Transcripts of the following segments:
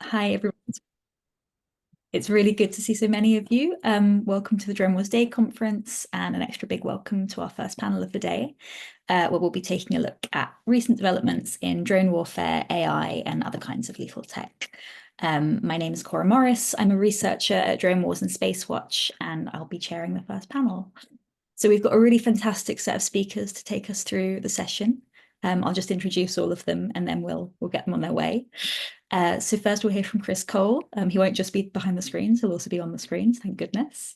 Hi, everyone. It's really good to see so many of you. Welcome to the Drone Wars Day conference and an extra big welcome to our first panel of the day, where we'll be taking a look at recent developments in drone warfare, AI, and other kinds of lethal tech. My name is Cora Morris. I'm a researcher at Drone Wars and Space Watch, and I'll be chairing the first panel. So we've got a really fantastic set of speakers to take us through the session. I'll just introduce all of them and then we'll get them on their way. So first we'll hear from Chris Cole. He won't just be behind the screens, he'll also be on the screens, thank goodness.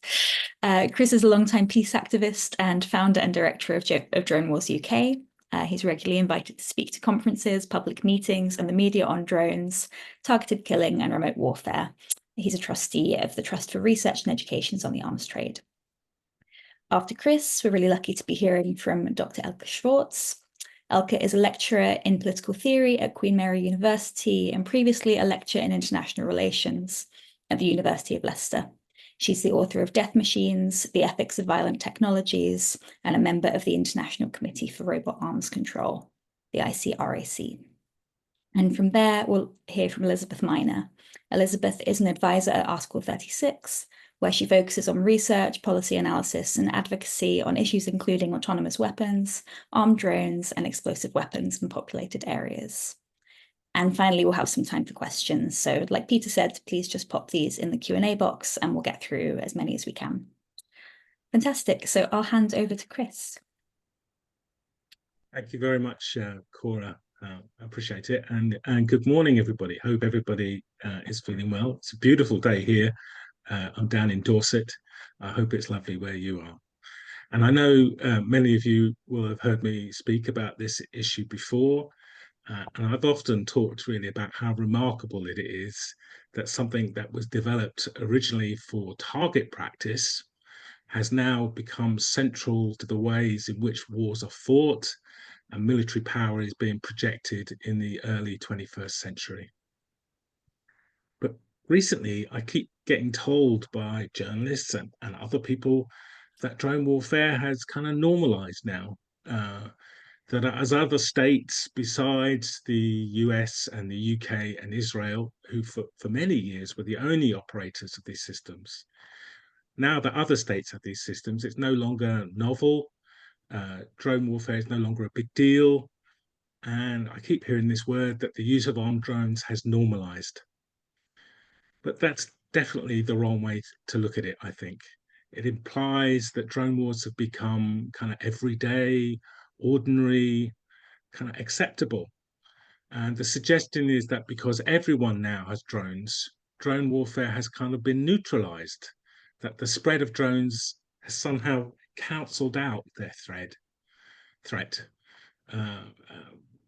Chris is a longtime peace activist and founder and director of Drone Wars UK. He's regularly invited to speak to conferences, public meetings, and the media on drones, targeted killing, and remote warfare. He's a trustee of the Trust for Research and Educations on the Arms Trade. After Chris, we're really lucky to be hearing from Dr. Elke Schwarz. Elke is a lecturer in political theory at Queen Mary University and previously a lecturer in international relations at the University of Leicester. She's the author of Death Machines, The Ethics of Violent Technologies, and a member of the International Committee for Robot Arms Control, the ICRAC. And from there, we'll hear from Elizabeth Miner. Elizabeth is an advisor at Article 36, where she focuses on research, policy analysis, and advocacy on issues including autonomous weapons, armed drones, and explosive weapons in populated areas. And finally, we'll have some time for questions. So like Peter said, please just pop these in the Q&A box and we'll get through as many as we can. Fantastic. So I'll hand over to Chris. Thank you very much, Cora. I appreciate it. And good morning, everybody. Hope everybody is feeling well. It's a beautiful day here. I'm down in Dorset. I hope it's lovely where you are. And I know many of you will have heard me speak about this issue before. And I've often talked really about how remarkable it is that something that was developed originally for target practice has now become central to the ways in which wars are fought and military power is being projected in the early 21st century. But recently, I keep getting told by journalists and other people that drone warfare has kind of normalized now. That as other states besides the US and the UK and Israel, who for many years were the only operators of these systems, now that other states have these systems, it's no longer novel. Drone warfare is no longer a big deal. And I keep hearing this word that the use of armed drones has normalized. But that's definitely the wrong way to look at it, I think. It implies that drone wars have become kind of everyday, ordinary, kind of acceptable. And the suggestion is that because everyone now has drones, drone warfare has kind of been neutralized, that the spread of drones has somehow cancelled out their threat. Uh,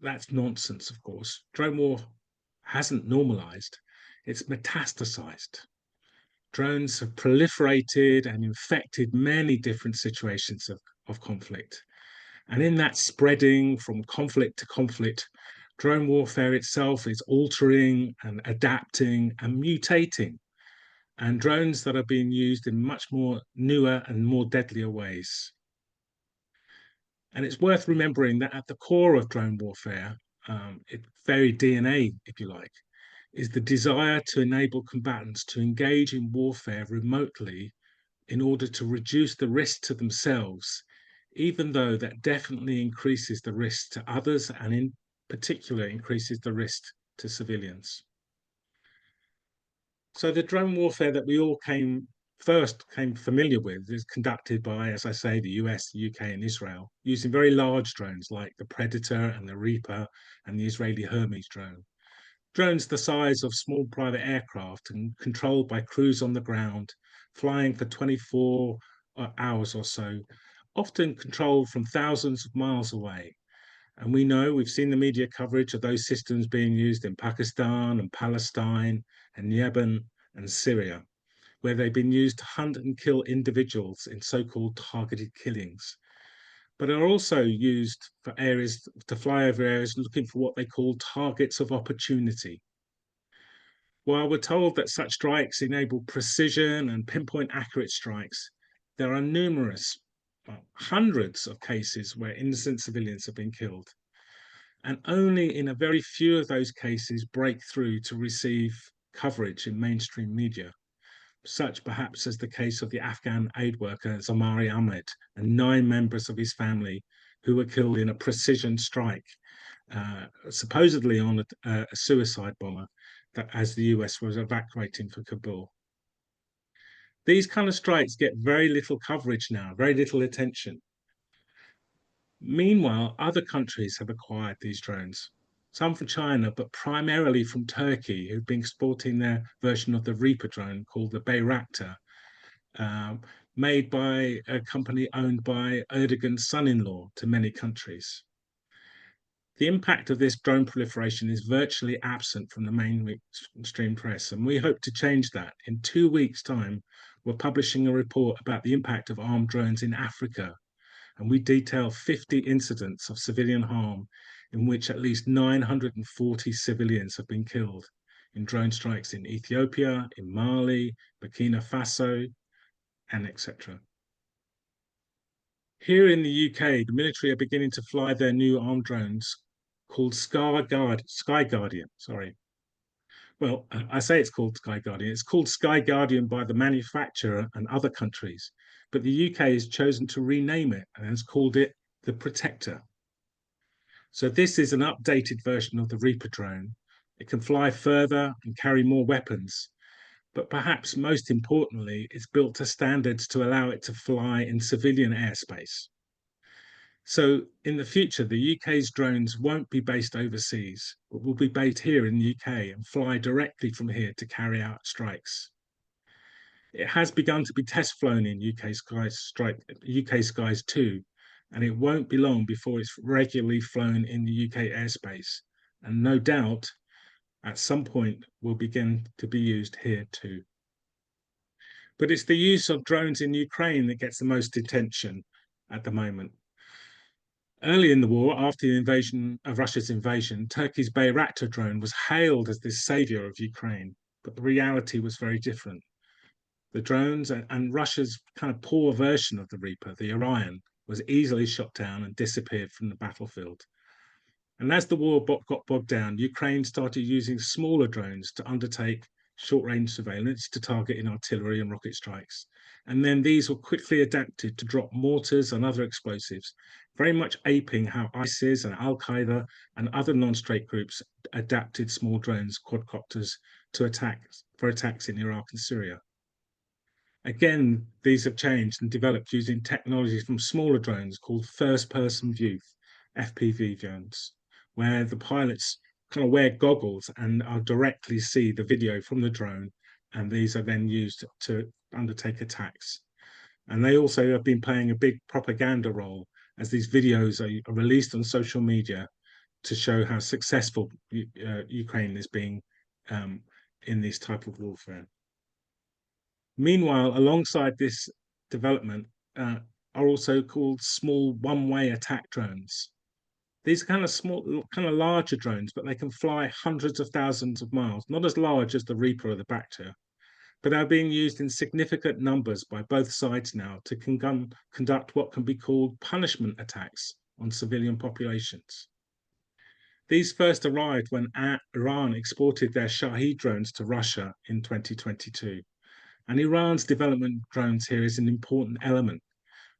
that's nonsense, of course. Drone war hasn't normalized, it's metastasized. Drones have proliferated and infected many different situations of conflict. And in that spreading from conflict to conflict, drone warfare itself is altering and adapting and mutating. And drones that are being used in much more newer and more deadlier ways. And it's worth remembering that at the core of drone warfare, its very DNA, if you like, is the desire to enable combatants to engage in warfare remotely in order to reduce the risk to themselves, even though that definitely increases the risk to others and in particular increases the risk to civilians. So the drone warfare that we all first came familiar with is conducted by, as I say, the US, the UK, and Israel, using very large drones like the Predator and the Reaper and the Israeli Hermes drone. Drones the size of small private aircraft and controlled by crews on the ground, flying for 24 hours or so, often controlled from thousands of miles away. And we've seen the media coverage of those systems being used in Pakistan and Palestine and Yemen and Syria, where they've been used to hunt and kill individuals in so-called targeted killings, but are also used for areas to fly over areas looking for what they call targets of opportunity. While we're told that such strikes enable precision and pinpoint accurate strikes, there are numerous, hundreds of cases where innocent civilians have been killed. And only in a very few of those cases break through to receive coverage in mainstream media, such perhaps as the case of the Afghan aid worker Zamari Ahmed and 9 members of his family who were killed in a precision strike, supposedly on a suicide bomber, that as the US was evacuating for Kabul. These kind of strikes get very little coverage now, very little attention. Meanwhile, other countries have acquired these drones, some from China, but primarily from Turkey, who've been exporting their version of the Reaper drone called the Bayraktar, um, made by a company owned by Erdogan's son-in-law to many countries. The impact of this drone proliferation is virtually absent from the mainstream press, and we hope to change that. In 2 weeks' time, we're publishing a report about the impact of armed drones in Africa, and we detail 50 incidents of civilian harm in which at least 940 civilians have been killed in drone strikes in Ethiopia, in Mali, Burkina Faso, and etc. Here in the UK, the military are beginning to fly their new armed drones called Sky Guardian. Sorry. Well, I say it's called Sky Guardian. It's called Sky Guardian by the manufacturer and other countries, but the UK has chosen to rename it and has called it the Protector. So this is an updated version of the Reaper drone. It can fly further and carry more weapons, but perhaps most importantly, it's built to standards to allow it to fly in civilian airspace. So in the future, the UK's drones won't be based overseas, but will be based here in the UK and fly directly from here to carry out strikes. It has begun to be test flown in UK skies too, and it won't be long before it's regularly flown in the UK airspace, and no doubt at some point will begin to be used here too. But it's the use of drones in Ukraine that gets the most attention at the moment. Early in the war, after the invasion of Russia's invasion, Turkey's Bayraktar drone was hailed as the savior of Ukraine, but the reality was very different. The drones and Russia's kind of poor version of the Reaper, the Orion, was easily shot down and disappeared from the battlefield. And as the war got bogged down, Ukraine started using smaller drones to undertake short-range surveillance to target in artillery and rocket strikes. And then these were quickly adapted to drop mortars and other explosives, very much aping how ISIS and Al-Qaeda and other non-state groups adapted small drones, quadcopters, to attacks in Iraq and Syria. Again, these have changed and developed using technology from smaller drones called first-person view, FPV drones, where the pilots kind of wear goggles and are directly see the video from the drone, and these are then used to undertake attacks. And they also have been playing a big propaganda role as these videos are released on social media to show how successful Ukraine is being in this type of warfare. Meanwhile, alongside this development are also called small one-way attack drones. These are kind of small, kind of larger drones, but they can fly hundreds of thousands of miles, not as large as the Reaper or the Bacter, but are being used in significant numbers by both sides now to conduct what can be called punishment attacks on civilian populations. These first arrived when Iran exported their Shahed drones to Russia in 2022. And Iran's development of drones here is an important element,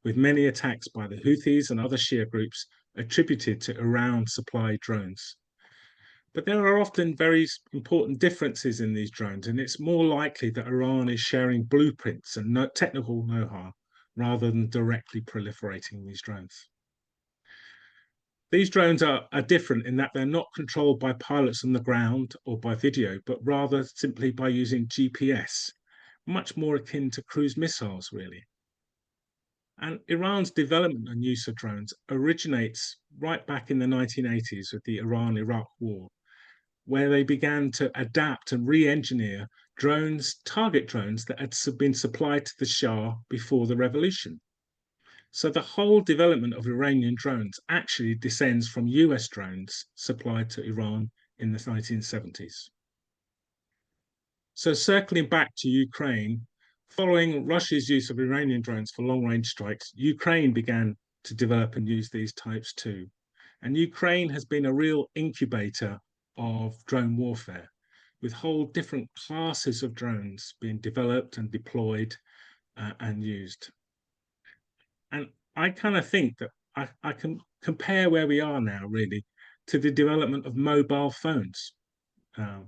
with many attacks by the Houthis and other Shia groups attributed to Iran-supplied drones. But there are often very important differences in these drones, and it's more likely that Iran is sharing blueprints and technical know-how rather than directly proliferating these drones. These drones are different in that they're not controlled by pilots on the ground or by video, but rather simply by using GPS, much more akin to cruise missiles, really. And Iran's development and use of drones originates right back in the 1980s with the Iran-Iraq War, where they began to adapt and re-engineer drones, target drones that had been supplied to the Shah before the revolution. So the whole development of Iranian drones actually descends from US drones supplied to Iran in the 1970s. So circling back to Ukraine, following Russia's use of Iranian drones for long-range strikes, Ukraine began to develop and use these types too. And Ukraine has been a real incubator of drone warfare. with whole different classes of drones being developed and deployed and used. And I kind of think that I can compare where we are now, really, to the development of mobile phones. Um,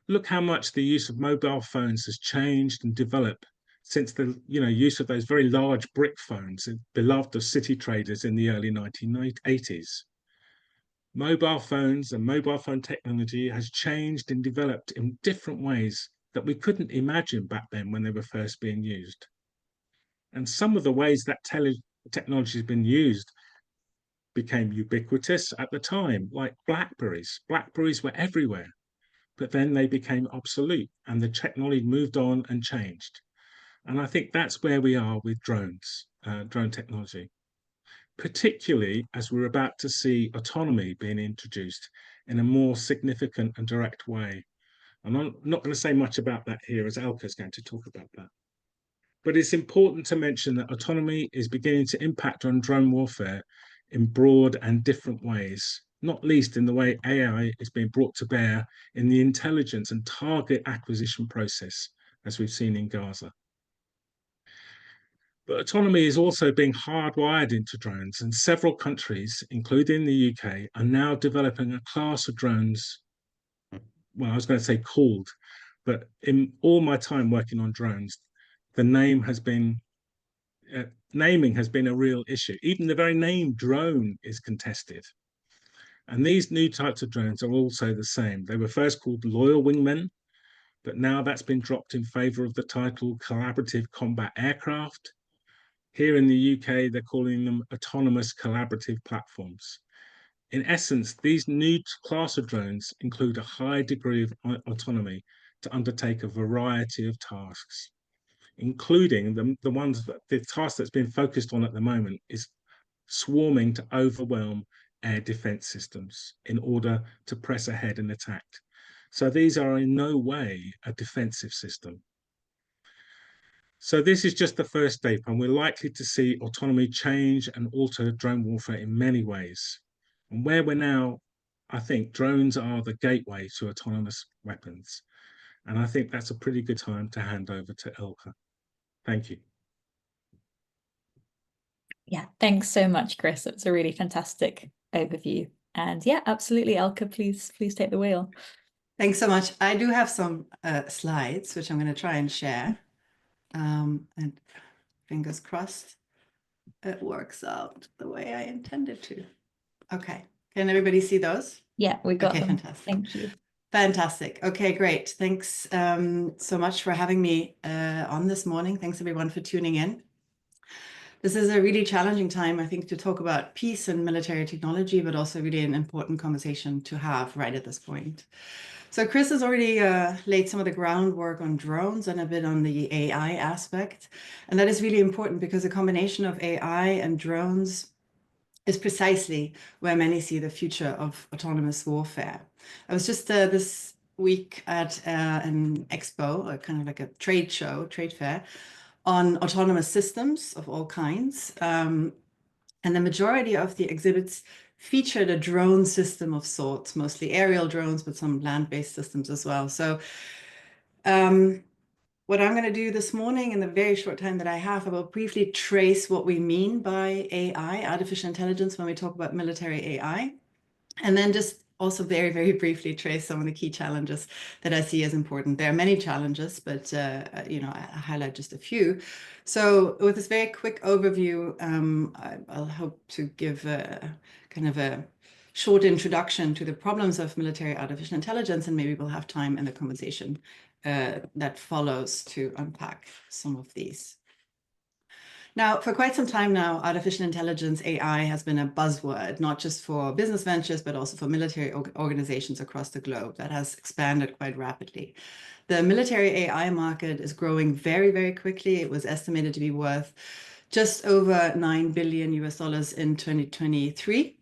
Look how much the use of mobile phones has changed and developed since the use of those very large brick phones, beloved of city traders in the early 1980s. Mobile phones and mobile phone technology has changed and developed in different ways that we couldn't imagine back then when they were first being used. And some of the ways that technology has been used became ubiquitous at the time, like Blackberries. Blackberries were everywhere, but then they became obsolete and the technology moved on and changed. And I think that's where we are with drones, drone technology, particularly as we're about to see autonomy being introduced in a more significant and direct way. And I'm not going to say much about that here, as Elke is going to talk about that. But it's important to mention that autonomy is beginning to impact on drone warfare in broad and different ways, not least in the way AI is being brought to bear in the intelligence and target acquisition process, as we've seen in Gaza. But autonomy is also being hardwired into drones, and several countries, including the UK, are now developing a class of drones. Well, I was going to say called, but in all my time working on drones, the naming has been a real issue. Even the very name drone is contested. And these new types of drones are also the same. They were first called loyal wingmen, but now that's been dropped in favor of the title collaborative combat aircraft. Here in the UK, they're calling them autonomous collaborative platforms. In essence, these new class of drones include a high degree of autonomy to undertake a variety of tasks, including the task that's been focused on at the moment is swarming to overwhelm air defense systems in order to press ahead and attack. So these are in no way a defensive system. So this is just the first step, and we're likely to see autonomy change and alter drone warfare in many ways. And where we're now, I think drones are the gateway to autonomous weapons. And I think that's a pretty good time to hand over to Elke. Thank you. Yeah, thanks so much, Chris. It's a really fantastic overview. And yeah, absolutely, Elke, please take the wheel. Thanks so much. I do have some slides, which I'm going to try and share. And fingers crossed, it works out the way I intended to. Okay, can everybody see those? Yeah, we got them. Fantastic. Thank you. Fantastic. Okay, great. Thanks so much for having me on this morning. Thanks everyone for tuning in. This is a really challenging time, I think, to talk about peace and military technology, but also really an important conversation to have right at this point. So Chris has already laid some of the groundwork on drones and a bit on the AI aspect. And that is really important because a combination of AI and drones is precisely where many see the future of autonomous warfare. I was just this week at an expo, kind of like a trade fair, on autonomous systems of all kinds. And the majority of the exhibits featured a drone system of sorts, mostly aerial drones, but some land-based systems as well. So what I'm going to do this morning in the very short time that I have, I will briefly trace what we mean by AI, artificial intelligence, when we talk about military AI. And then just also very, very briefly trace some of the key challenges that I see as important. There are many challenges, but I highlight just a few. So with this very quick overview, I'll hope to give kind of a short introduction to the problems of military artificial intelligence, and maybe we'll have time in the conversation that follows to unpack some of these. Now, for quite some time now, artificial intelligence, AI, has been a buzzword, not just for business ventures, but also for military organizations across the globe. That has expanded quite rapidly. The military AI market is growing very, very quickly. It was estimated to be worth just over $9 billion in 2023.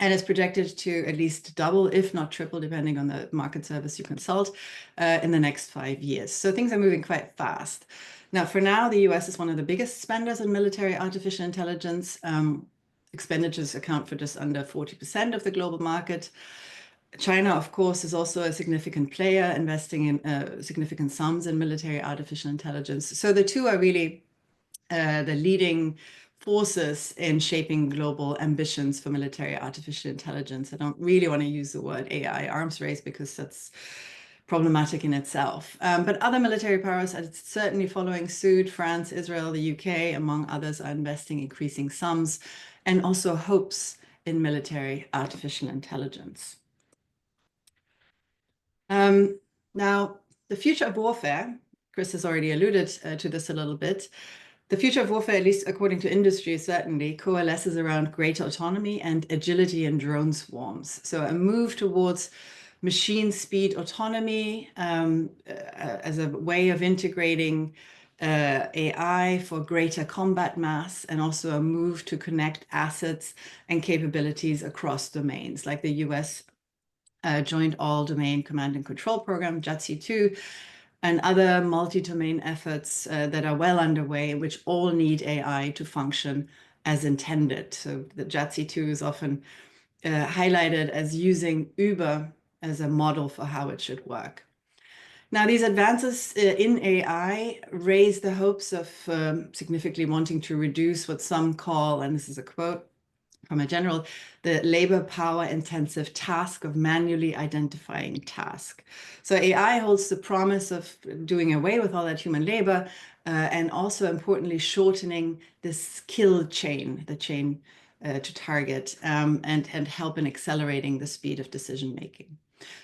And it's projected to at least double, if not triple, depending on the market service you consult, in the next 5 years. So things are moving quite fast. Now, for now, the US is one of the biggest spenders in military artificial intelligence. Expenditures account for just under 40% of the global market. China, of course, is also a significant player, investing in significant sums in military artificial intelligence. So the two are really the leading forces in shaping global ambitions for military artificial intelligence. I don't really want to use the word AI arms race because that's problematic in itself. But other military powers are certainly following suit. France, Israel, the UK, among others, are investing increasing sums and also hopes in military artificial intelligence. Now, the future of warfare, Chris has already alluded to this a little bit. The future of warfare, at least according to industry, certainly coalesces around greater autonomy and agility in drone swarms. So a move towards machine speed autonomy as a way of integrating AI for greater combat mass, and also a move to connect assets and capabilities across domains, like the US Joint All-Domain Command and Control Program, JADC2, and other multi-domain efforts that are well underway, which all need AI to function as intended. So the JADC2 is often highlighted as using Uber as a model for how it should work. Now, these advances in AI raise the hopes of significantly wanting to reduce what some call, and this is a quote from a general, the labor power intensive task of manually identifying task. So AI holds the promise of doing away with all that human labor and also importantly shortening the skill chain, the chain to target and help in accelerating the speed of decision making.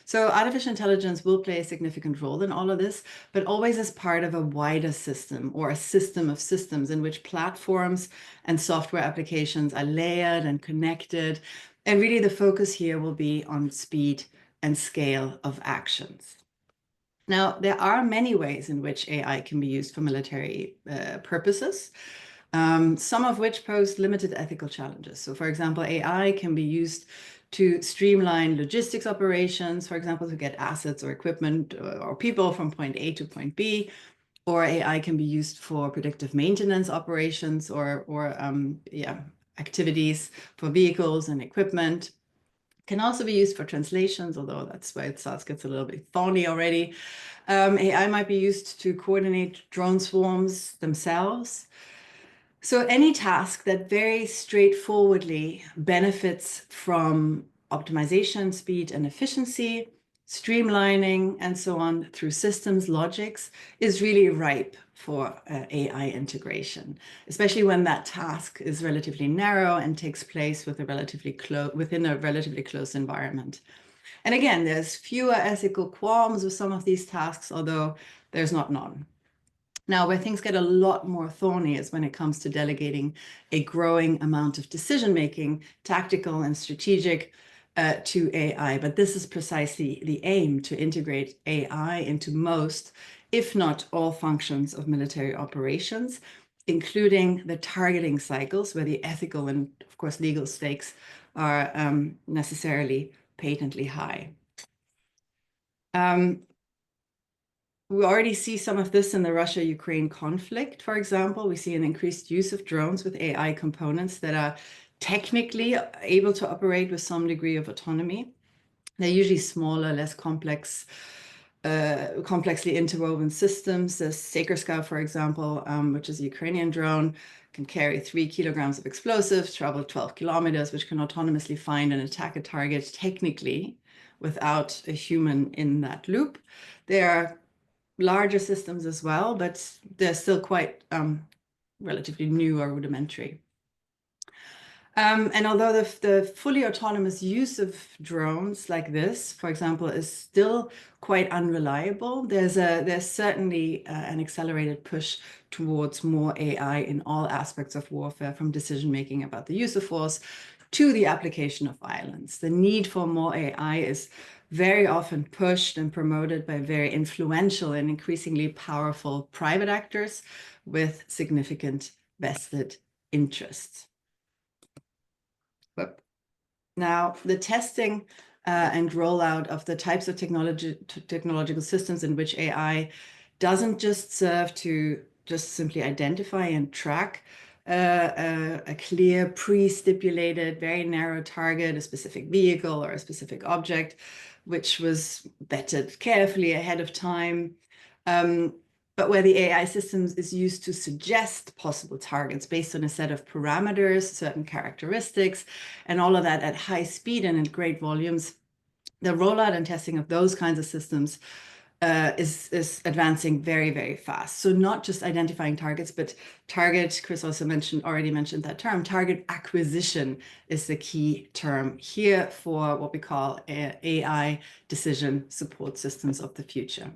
So artificial intelligence will play a significant role in all of this, but always as part of a wider system or a system of systems in which platforms and software applications are layered and connected. And really the focus here will be on speed and scale of actions. Now, there are many ways in which AI can be used for military purposes. Some of which pose limited ethical challenges. So for example, AI can be used to streamline logistics operations, for example, to get assets or equipment or people from point A to point B, or AI can be used for predictive maintenance operations or activities for vehicles and equipment. Can also be used for translations, although that's where it gets a little bit thorny already. AI might be used to coordinate drone swarms themselves. So any task that very straightforwardly benefits from optimization, speed, and efficiency, streamlining, and so on through systems logics is really ripe for AI integration, especially when that task is relatively narrow and takes place with within a relatively close environment. And again, there's fewer ethical qualms with some of these tasks, although there's not none. Now, where things get a lot more thorny is when it comes to delegating a growing amount of decision-making, tactical and strategic, to AI. But this is precisely the aim, to integrate AI into most, if not all, functions of military operations, including the targeting cycles where the ethical and, of course, legal stakes are necessarily patently high. We already see some of this in the Russia-Ukraine conflict, for example. We see an increased use of drones with AI components that are technically able to operate with some degree of autonomy. They're usually smaller, less complex, complexly interwoven systems. The Sacre Scout, for example, which is a Ukrainian drone, can carry 3 kilograms of explosives, travel 12 kilometers, which can autonomously find and attack a target technically without a human in that loop. There are larger systems as well, but they're still quite relatively new or rudimentary. And although the fully autonomous use of drones like this, for example, is still quite unreliable, there's certainly an accelerated push towards more AI in all aspects of warfare, from decision-making about the use of force to the application of violence. The need for more AI is very often pushed and promoted by very influential and increasingly powerful private actors with significant vested interests. Now, the testing and rollout of the types of technological systems in which AI doesn't just serve to just simply identify and track a clear, pre-stipulated, very narrow target, a specific vehicle or a specific object, which was vetted carefully ahead of time. But where the AI systems is used to suggest possible targets based on a set of parameters, certain characteristics, and all of that at high speed and in great volumes, the rollout and testing of those kinds of systems is advancing very, very fast. So not just identifying targets, but Chris also already mentioned that term, target acquisition is the key term here for what we call AI decision support systems of the future.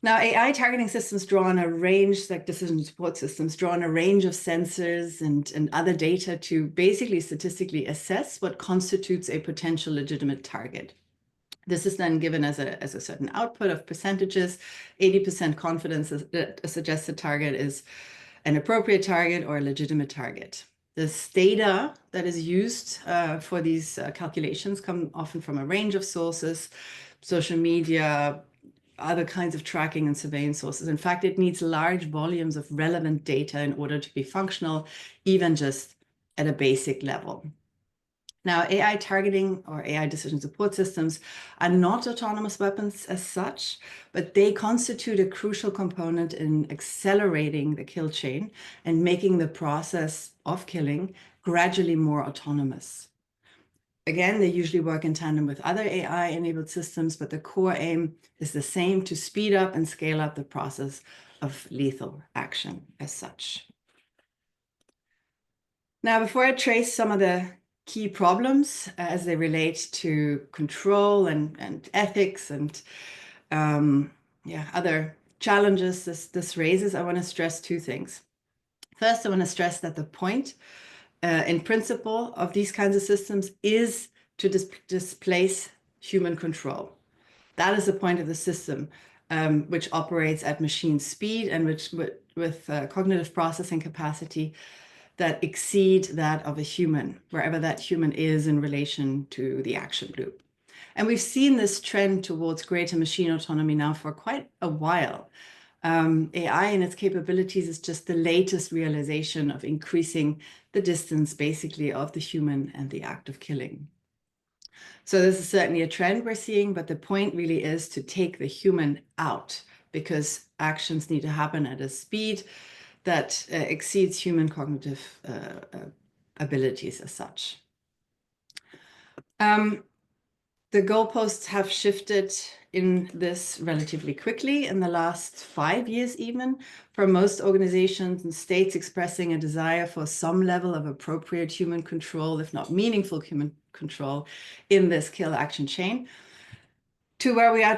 Now, AI targeting systems draw on a range, like decision support systems, draw on a range of sensors and other data to basically statistically assess what constitutes a potential legitimate target. This is then given as a certain output of percentages, 80% confidence that a suggested target is an appropriate target or a legitimate target. This data that is used for these calculations come often from a range of sources, social media, other kinds of tracking and surveillance sources. In fact, it needs large volumes of relevant data in order to be functional, even just at a basic level. Now, AI targeting or AI decision support systems are not autonomous weapons as such, but they constitute a crucial component in accelerating the kill chain and making the process of killing gradually more autonomous. Again, they usually work in tandem with other AI-enabled systems, but the core aim is the same: to speed up and scale up the process of lethal action as such. Now, before I trace some of the key problems as they relate to control and ethics and other challenges this raises, I want to stress two things. First, I want to stress that the point in principle of these kinds of systems is to displace human control. That is the point of the system, which operates at machine speed and with cognitive processing capacity that exceed that of a human, wherever that human is in relation to the action loop. And we've seen this trend towards greater machine autonomy now for quite a while. AI and its capabilities is just the latest realization of increasing the distance, basically, of the human and the act of killing. So this is certainly a trend we're seeing, but the point really is to take the human out, because actions need to happen at a speed that exceeds human cognitive abilities as such. The goalposts have shifted in this relatively quickly in the last 5 years, even, for most organizations and states expressing a desire for some level of appropriate human control, if not meaningful human control, in this kill action chain, to where we are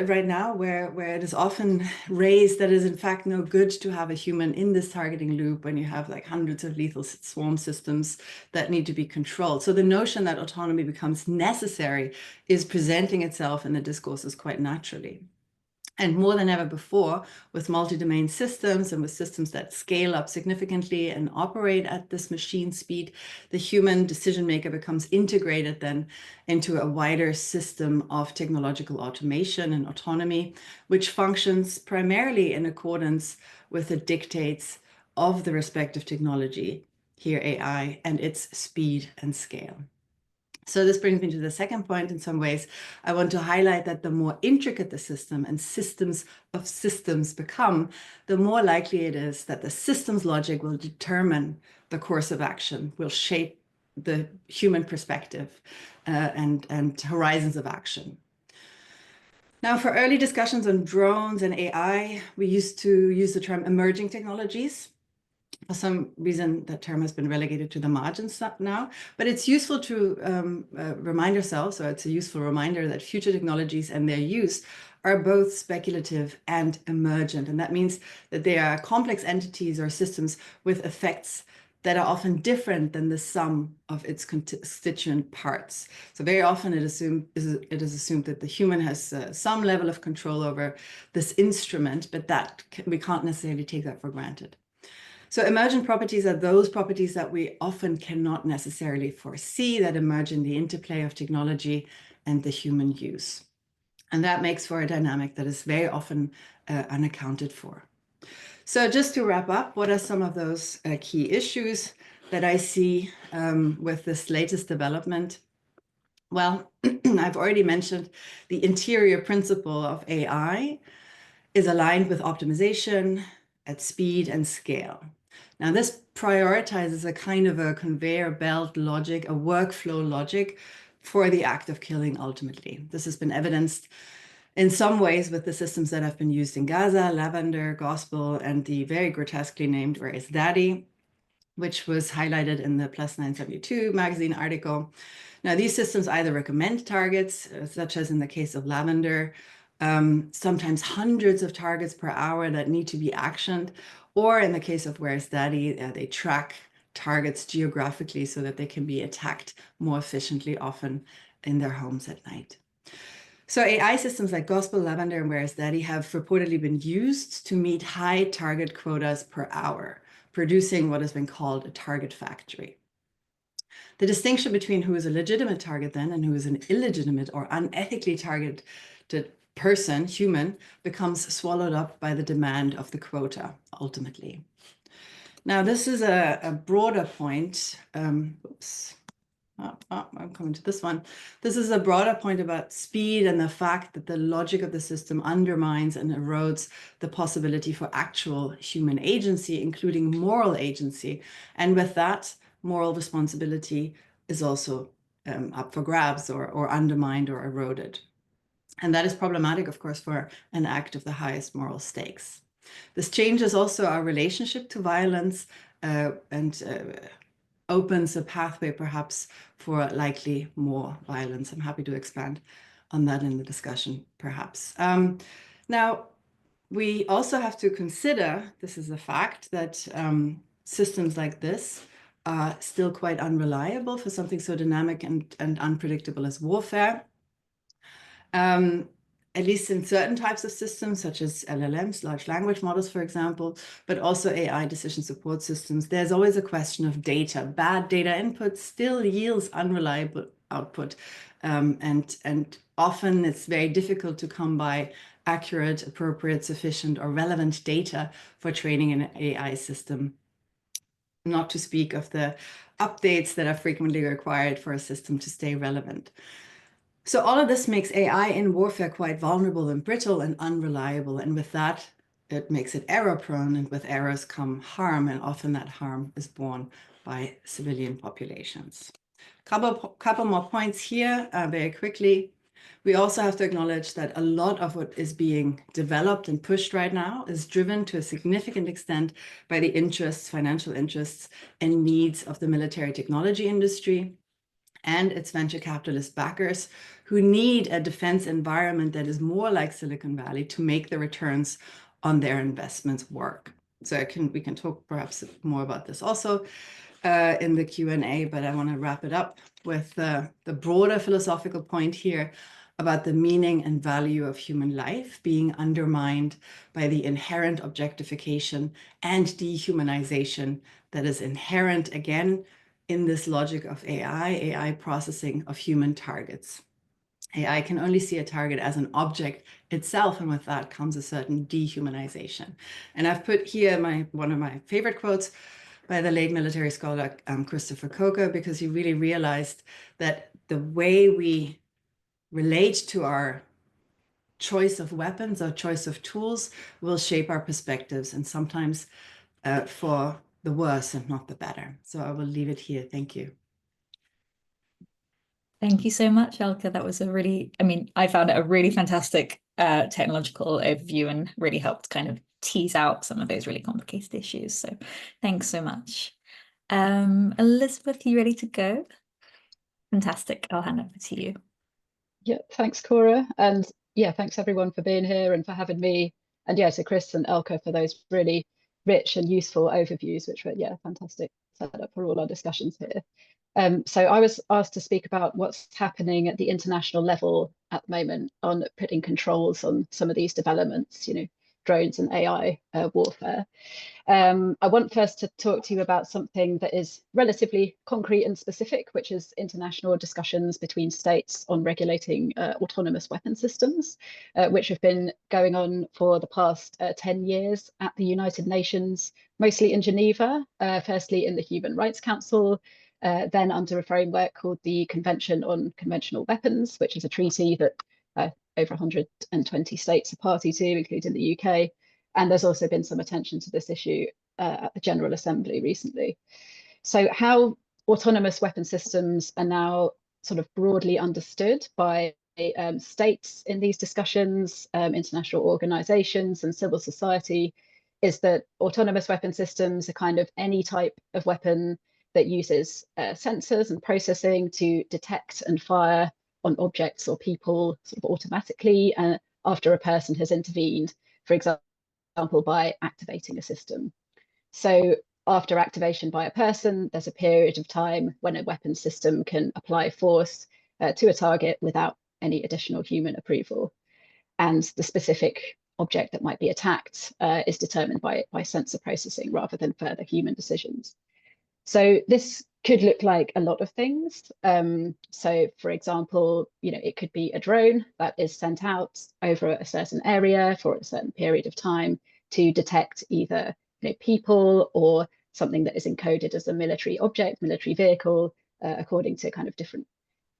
right now, where it is often raised that it is in fact no good to have a human in this targeting loop when you have like hundreds of lethal swarm systems that need to be controlled. So the notion that autonomy becomes necessary is presenting itself in the discourses quite naturally. And more than ever before, with multi-domain systems and with systems that scale up significantly and operate at this machine speed, the human decision maker becomes integrated then into a wider system of technological automation and autonomy, which functions primarily in accordance with the dictates of the respective technology, here AI, and its speed and scale. So this brings me to the second point. In some ways, I want to highlight that the more intricate the system and systems of systems become, the more likely it is that the system's logic will determine the course of action, will shape the human perspective and horizons of action. Now, for early discussions on drones and AI, we used to use the term emerging technologies. For some reason, that term has been relegated to the margins now, but it's useful to remind ourselves, or it's a useful reminder that future technologies and their use are both speculative and emergent. And that means that they are complex entities or systems with effects that are often different than the sum of its constituent parts. So very often it is assumed that the human has some level of control over this instrument, but we can't necessarily take that for granted. So emergent properties are those properties that we often cannot necessarily foresee, that emerge in the interplay of technology and the human use. And that makes for a dynamic that is very often unaccounted for. So just to wrap up, what are some of those key issues that I see with this latest development? Well, I've already mentioned the interior principle of AI is aligned with optimization at speed and scale. Now, this prioritizes a kind of a conveyor belt logic, a workflow logic for the act of killing ultimately. This has been evidenced in some ways with the systems that have been used in Gaza, Lavender, Gospel, and the very grotesquely named Where is Daddy, which was highlighted in the Plus 972 magazine article. Now, these systems either recommend targets, such as in the case of Lavender, sometimes hundreds of targets per hour that need to be actioned, or in the case of Where's Daddy, they track targets geographically so that they can be attacked more efficiently, often in their homes at night. So AI systems like Gospel, Lavender, and Where's Daddy have reportedly been used to meet high target quotas per hour, producing what has been called a target factory. The distinction between who is a legitimate target then and who is an illegitimate or unethically targeted person, human, becomes swallowed up by the demand of the quota, ultimately. Now, this is a broader point. Oops. I'm coming to this one. This is a broader point about speed and the fact that the logic of the system undermines and erodes the possibility for actual human agency, including moral agency. And with that, moral responsibility is also up for grabs or undermined or eroded. And that is problematic, of course, for an act of the highest moral stakes. This changes also our relationship to violence and opens a pathway perhaps for likely more violence. I'm happy to expand on that in the discussion, perhaps. Now, we also have to consider, this is a fact, that systems like this are still quite unreliable for something so dynamic and unpredictable as warfare. At least in certain types of systems, such as LLMs, large language models, for example, but also AI decision support systems, there's always a question of data. Bad data input still yields unreliable output. And often it's very difficult to come by accurate, appropriate, sufficient, or relevant data for training an AI system, not to speak of the updates that are frequently required for a system to stay relevant. So all of this makes AI in warfare quite vulnerable and brittle and unreliable. And with that, it makes it error prone. And with errors come harm. And often that harm is borne by civilian populations. Couple more points here very quickly. We also have to acknowledge that a lot of what is being developed and pushed right now is driven to a significant extent by the interests, financial interests, and needs of the military technology industry and its venture capitalist backers who need a defense environment that is more like Silicon Valley to make the returns on their investments work. So we can talk perhaps more about this also in the Q&A, but I want to wrap it up with the broader philosophical point here about the meaning and value of human life being undermined by the inherent objectification and dehumanization that is inherent, again, in this logic of AI processing of human targets. AI can only see a target as an object itself, and with that comes a certain dehumanization. And I've put here one of my favorite quotes by the late military scholar Christopher Coker, because he really realized that the way we relate to our choice of weapons, our choice of tools, will shape our perspectives, and sometimes for the worse and not the better. So I will leave it here. Thank you. Thank you so much, Elke. That was I found it a really fantastic technological overview and really helped kind of tease out some of those really complicated issues. So thanks so much. Elizabeth, you ready to go? Fantastic. I'll hand over to you. Yeah, thanks, Cora. And yeah, thanks everyone for being here and for having me. And yeah, to Chris and Elke for those really rich and useful overviews, which were, yeah, fantastic setup for all our discussions here. So I was asked to speak about what's happening at the international level at the moment on putting controls on some of these developments, drones and AI warfare. I want first to talk to you about something that is relatively concrete and specific, which is international discussions between states on regulating autonomous weapon systems, which have been going on for the past 10 years at the United Nations, mostly in Geneva, firstly in the Human Rights Council, then under a framework called the Convention on Conventional Weapons, which is a treaty that over 120 states are party to, including the UK. And there's also been some attention to this issue at the General Assembly recently. So how autonomous weapon systems are now sort of broadly understood by states in these discussions, international organizations and civil society, is that autonomous weapon systems are kind of any type of weapon that uses sensors and processing to detect and fire on objects or people sort of automatically after a person has intervened, for example, by activating a system. So after activation by a person, there's a period of time when a weapon system can apply force to a target without any additional human approval. And the specific object that might be attacked is determined by sensor processing rather than further human decisions. So this could look like a lot of things. So for example, it could be a drone that is sent out over a certain area for a certain period of time to detect either people or something that is encoded as a military object, military vehicle, according to kind of different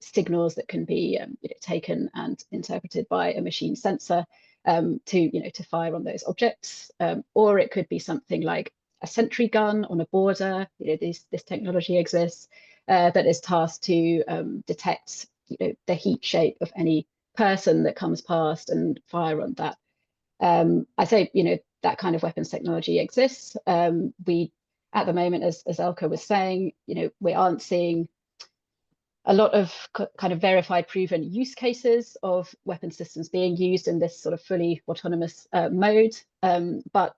signals that can be taken and interpreted by a machine sensor to fire on those objects. Or it could be something like a sentry gun on a border. This technology exists that is tasked to detect the heat shape of any person that comes past and fire on that. I say that kind of weapons technology exists. We at the moment, as Elke was saying, we aren't seeing a lot of kind of verified, proven use cases of weapon systems being used in this sort of fully autonomous mode. But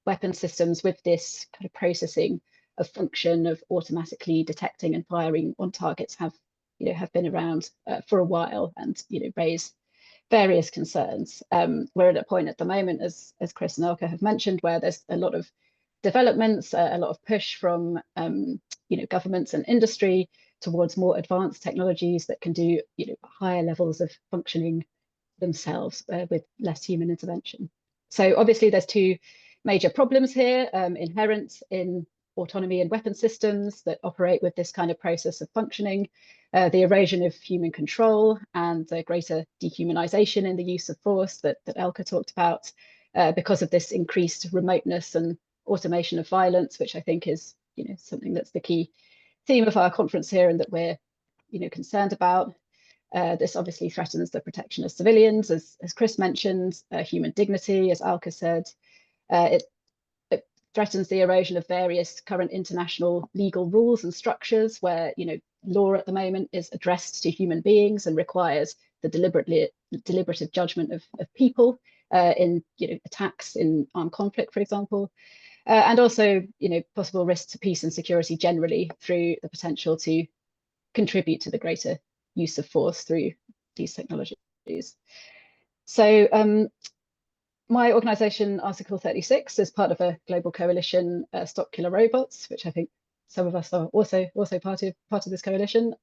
weapon systems with this kind of processing of function of automatically detecting and firing on targets have been around for a while and raise various concerns. We're at a point at the moment, as Chris and Elke have mentioned, where there's a lot of developments, a lot of push from governments and industry towards more advanced technologies that can do higher levels of functioning themselves with less human intervention. So obviously there's two major problems here inherent in autonomy and weapon systems that operate with this kind of process of functioning, the erosion of human control and the greater dehumanization in the use of force that Elke talked about because of this increased remoteness and automation of violence, which I think is something that's the key theme of our conference here and that we're concerned about. This obviously threatens the protection of civilians, as Chris mentioned, human dignity, as Elke said. It threatens the erosion of various current international legal rules and structures where law at the moment is addressed to human beings and requires the deliberative judgment of people in attacks in armed conflict, for example. And also possible risks to peace and security generally through the potential to contribute to the greater use of force through these technologies. So my organization, Article 36, is part of a global coalition, Stop Killer Robots, which I think some of us are also part of this coalition.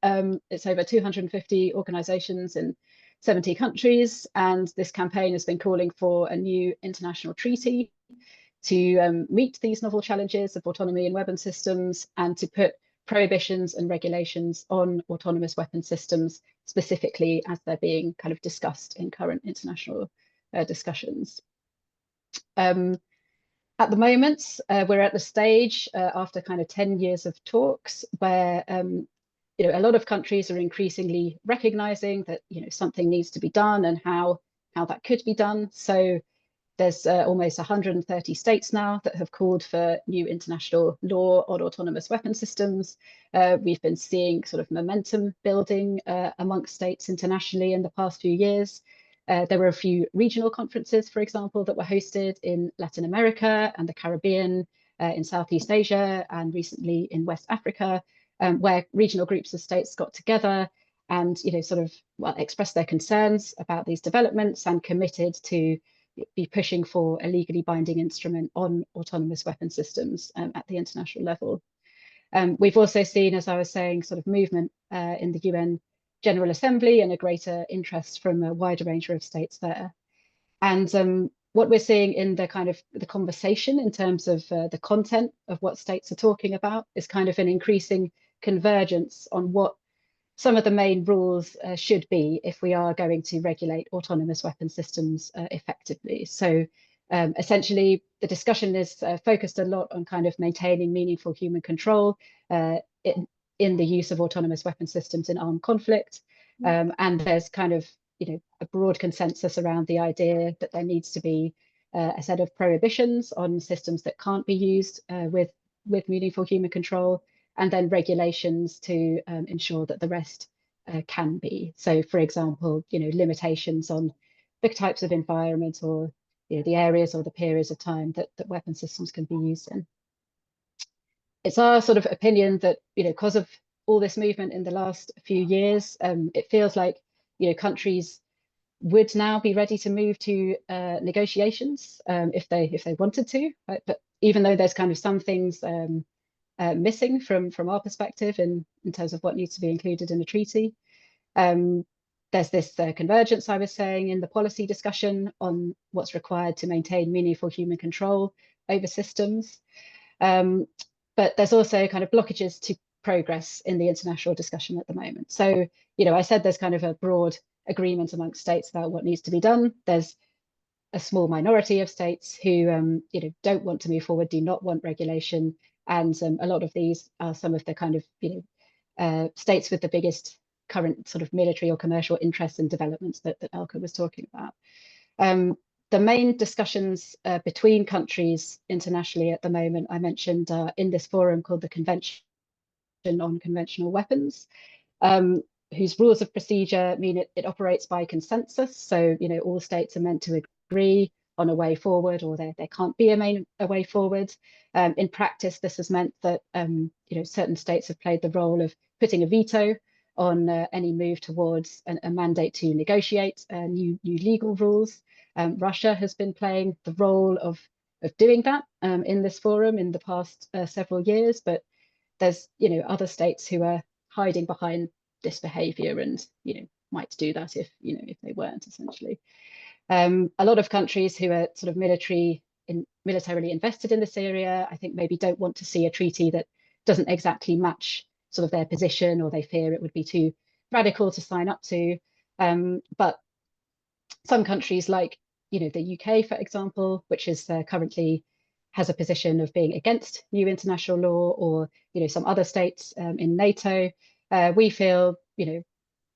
It's over 250 organizations in 70 countries, and this campaign has been calling for a new international treaty to meet these novel challenges of autonomy in weapon systems and to put prohibitions and regulations on autonomous weapon systems specifically as they're being kind of discussed in current international discussions. At the moment, we're at the stage after kind of 10 years of talks where a lot of countries are increasingly recognizing that something needs to be done and how that could be done. So there's almost 130 states now that have called for new international law on autonomous weapon systems. We've been seeing sort of momentum building amongst states internationally in the past few years. There were a few regional conferences, for example, that were hosted in Latin America and the Caribbean, in Southeast Asia, and recently in West Africa, where regional groups of states got together and expressed their concerns about these developments and committed to be pushing for a legally binding instrument on autonomous weapon systems at the international level. We've also seen, as I was saying, sort of movement in the UN General Assembly and a greater interest from a wider range of states there. And what we're seeing in the kind of the conversation in terms of the content of what states are talking about is kind of an increasing convergence on what some of the main rules should be if we are going to regulate autonomous weapon systems effectively. So essentially, the discussion is focused a lot on kind of maintaining meaningful human control in the use of autonomous weapon systems in armed conflict. And there's kind of, a broad consensus around the idea that there needs to be a set of prohibitions on systems that can't be used with meaningful human control, and then regulations to ensure that the rest can be. So, for example, limitations on the types of environment or the areas or the periods of time that weapon systems can be used in. It's our sort of opinion that because of all this movement in the last few years, it feels like countries would now be ready to move to negotiations if they wanted to. Right? But even though there's kind of some things missing from our perspective in terms of what needs to be included in a treaty. There's this convergence I was saying in the policy discussion on what's required to maintain meaningful human control over systems. But there's also kind of blockages to progress in the international discussion at the moment. So, I said there's kind of a broad agreement amongst states about what needs to be done. There's a small minority of states who, don't want to move forward, do not want regulation. And a lot of these are some of the kind of, states with the biggest current sort of military or commercial interests and developments that Elke was talking about. The main discussions between countries internationally at the moment, I mentioned in this forum called the Convention on Conventional Weapons, whose rules of procedure mean it operates by consensus. So, all states are meant to agree on a way forward, or there can't be a way forward. In practice, this has meant that certain states have played the role of putting a veto on any move towards a mandate to negotiate new legal rules. Russia has been playing the role of doing that in this forum in the past several years, but there's other states who are hiding behind this behaviour and might do that if they weren't, essentially. A lot of countries who are sort of militarily invested in this area, I think maybe don't want to see a treaty that doesn't exactly match sort of their position, or they fear it would be too radical to sign up to. But some countries like the UK, for example, which is currently has a position of being against new international law, or some other states in NATO, we feel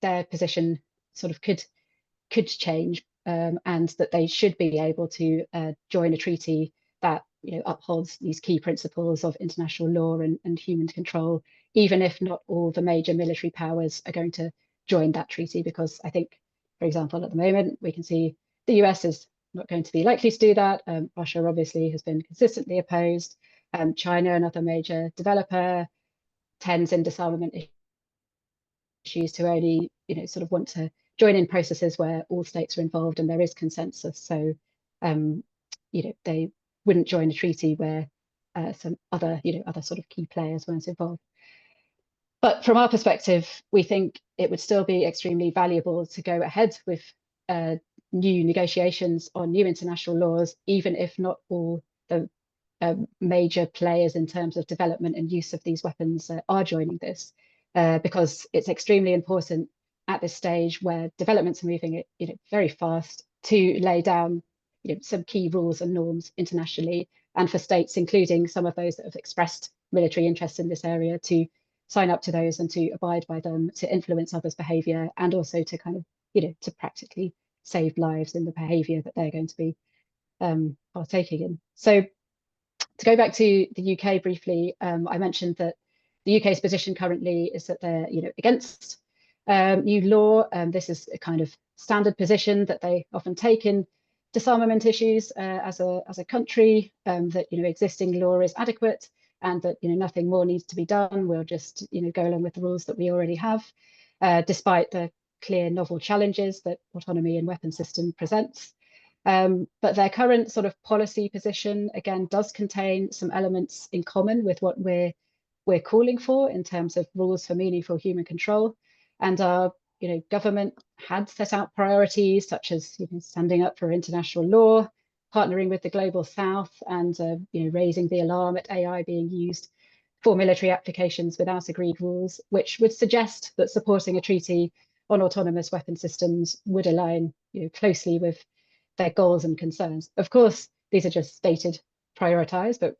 their position sort of could change, and that they should be able to join a treaty that upholds these key principles of international law and human control, even if not all the major military powers are going to join that treaty. Because I think, for example, at the moment, we can see the US is not going to be likely to do that. Russia obviously has been consistently opposed. China, another major developer, tends in disarmament issues to only sort of want to join in processes where all states are involved and there is consensus. So they wouldn't join a treaty where some other sort of key players weren't involved. But from our perspective, we think it would still be extremely valuable to go ahead with new negotiations on new international laws, even if not all the major players in terms of development and use of these weapons are joining this, because it's extremely important at this stage where developments are moving very fast to lay down some key rules and norms internationally, and for states, including some of those that have expressed military interest in this area, to sign up to those and to abide by them, to influence others' behaviour, and also to kind of to practically save lives in the behaviour that they're going to be partaking in. So to go back to the UK briefly, I mentioned that the UK's position currently is that they're against new law. This is a kind of standard position that they often take in disarmament issues as a country, that existing law is adequate and that nothing more needs to be done. We'll just go along with the rules that we already have, despite the clear novel challenges that autonomy in weapon system presents. But their current sort of policy position, again, does contain some elements in common with what we're calling for in terms of rules for meaningful human control. And our government had set out priorities such as standing up for international law, partnering with the global south, and raising the alarm at AI being used for military applications without agreed rules, which would suggest that supporting a treaty on autonomous weapon systems would align closely with their goals and concerns. Of course, these are just stated priorities, but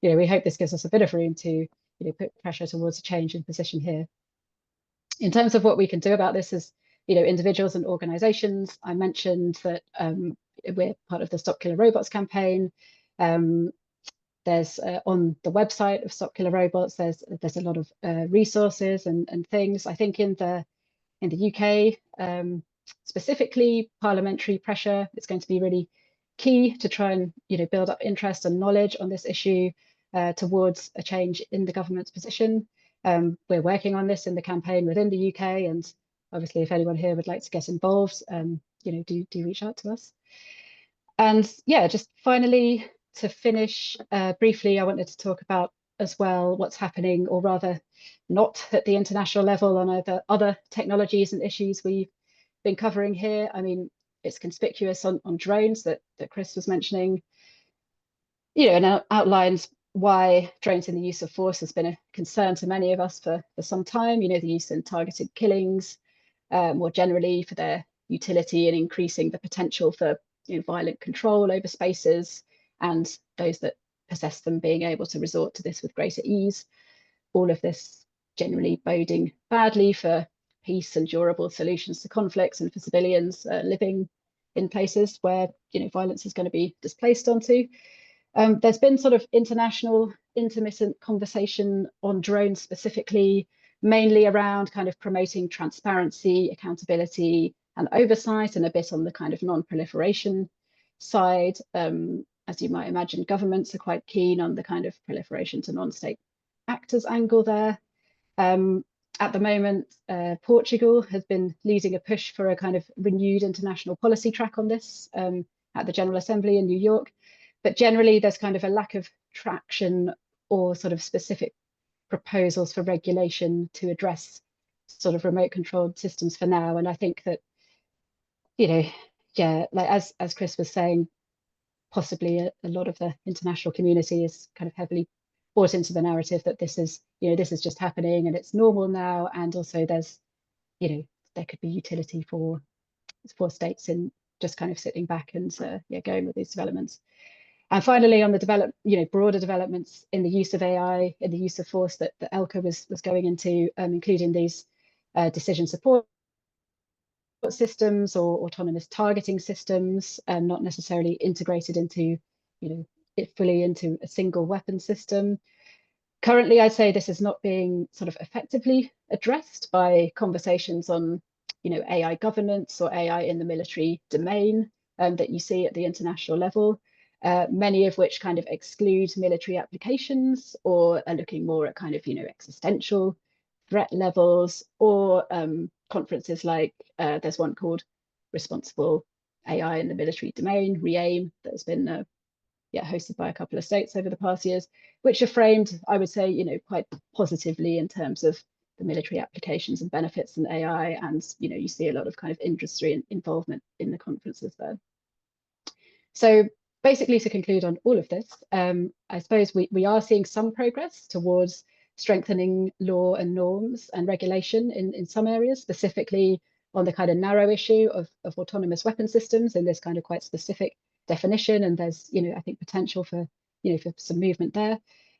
we hope this gives us a bit of room to put pressure towards a change in position here. In terms of what we can do about this as individuals and organizations, I mentioned that we're part of the Stop Killer Robots campaign. There's on the website of Stop Killer Robots, there's a lot of resources and things. I think in the UK, specifically, parliamentary pressure is going to be really key to try and build up interest and knowledge on this issue towards a change in the government's position. We're working on this in the campaign within the UK, and obviously, if anyone here would like to get involved, do reach out to us. And yeah, just finally, to finish briefly, I wanted to talk about as well what's happening, or rather not at the international level, on other technologies and issues we've been covering here. I mean, it's conspicuous on drones that Chris was mentioning, and outlines why drones in the use of force has been a concern to many of us for some time. The use in targeted killings, more generally for their utility in increasing the potential for violent control over spaces, and those that possess them being able to resort to this with greater ease. All of this generally boding badly for peace and durable solutions to conflicts, and for civilians living in places where violence is going to be displaced onto. There's been sort of international intermittent conversation on drones specifically, mainly around kind of promoting transparency, accountability, and oversight, and a bit on the kind of non-proliferation side. As you might imagine, governments are quite keen on the kind of proliferation to non-state actors angle there. At the moment, Portugal has been leading a push for a kind of renewed international policy track on this at the General Assembly in New York. But generally, there's kind of a lack of traction or sort of specific proposals for regulation to address sort of remote controlled systems for now. And I think that, like as Chris was saying, possibly a lot of the international community is kind of heavily bought into the narrative that this is just happening and it's normal now. And also there's, there could be utility for states in just kind of sitting back and going with these developments. And finally, on the broader developments in the use of AI, in the use of force that Elke was going into, including these decision support systems or autonomous targeting systems, not necessarily integrated into, fully into a single weapon system. Currently, I'd say this is not being sort of effectively addressed by conversations on, AI governance or AI in the military domain that you see at the international level. Many of which kind of exclude military applications or are looking more at kind of, existential threat levels, or conferences like there's one called Responsible AI in the Military Domain, REAIM, that has been hosted by a couple of states over the past years, which are framed, I would say, quite positively in terms of the military applications and benefits in AI. And, you see a lot of kind of industry involvement in the conferences there. So basically, to conclude on all of this, I suppose we are seeing some progress towards strengthening law and norms and regulation in some areas, specifically on the kind of narrow issue of autonomous weapon systems in this kind of quite specific definition. And there's, I think, potential for, for some movement there.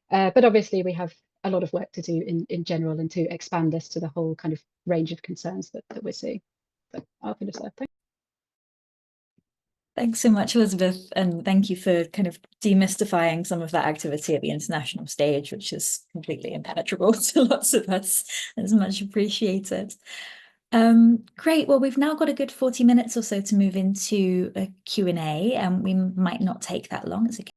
But obviously, we have a lot of work to do in general, and to expand this to the whole kind of range of concerns that we're seeing. So I'll finish there. Thanks. Thanks so much, Elizabeth, and thank you for kind of demystifying some of that activity at the international stage, which is completely impenetrable to lots of us. It's much appreciated. Great. Well, we've now got a good 40 minutes or so to move into a Q&A, and we might not take that long. It's okay.